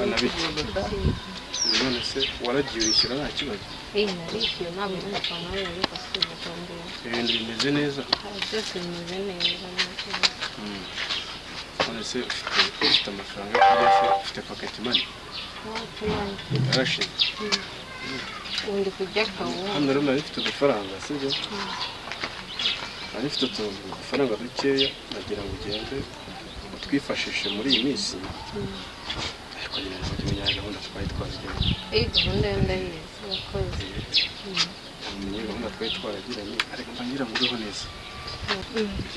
anabiki none se waragiye wishyura nta kibazo narishyuye ntabwo n'umufana we yari gusubiza mbere ibintu bimeze neza byose bimeze neza none se ufite amafaranga yo kurya se ufite pocket money yarashize ubundi kujya kawunga hano rero nari mfite udufaranga sibyo nari mfite udufaranga dukeya nagira ngo ugende utwifashishe muri iyi minsi ariko nyine ntabwo umenya gahunda twari twaragiranye gahunda yo ndayizi urakoze umenye gahunda twari twaragiranye ariko mba ngira ngo uriho neza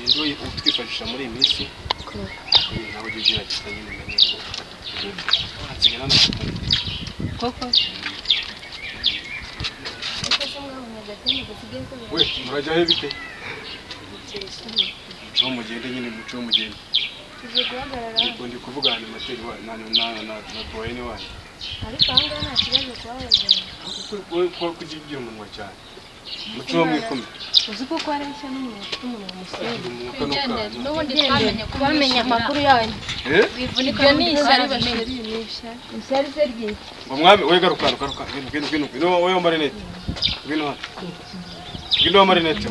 ugende utwifashisha muri iyi minsi nawe ujye ugerageza nyine umenye ko waratsigana koko we murajyaho bite muco mugende nyine muco mugende ndi kuvugana na moteri na boyene wanyu ariko aha ngaha nta kibazo kuba kugira umunwa cyane muco wo mwikome uzi ko areshya n'umuntu ufite umunwa musenyi n'ubundi twamenye amakuru yanyu ibyo ni ishyari bashiri ishyari se ryiki ngo mwami we garuka ngwino wowe marinete ngwino hano ngwino wa marinete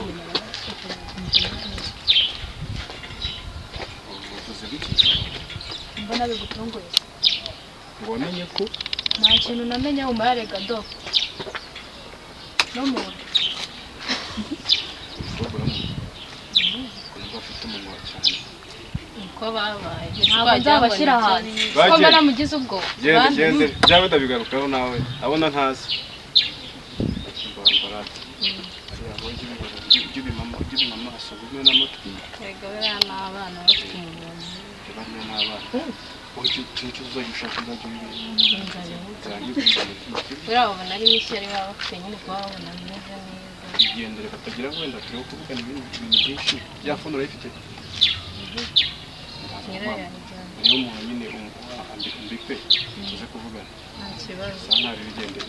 mbona bigutunguye ngo wamenye ko nta kintu namenye mu marega do no mu bafite umunwa cyane uko babaye ntabwo nzabashyira ahantu ko mbona mugize ubwo gende byawe ndabigarukaho nawe abona ntazi ujye ubima amaso ujye n'amatwi erega bariya ni abana bafite umunwa bariya ni abana icyo uzajya ushaka uzajya buriya babona ari n'ishyari baba bafite nyine kuba babona bimeze neza igendere batagira wenda turebe kuvugana ibintu byinshi bya fone urayifite niyo muntu nyine umbikwe uze kuvugana nta kibazo nta bigendere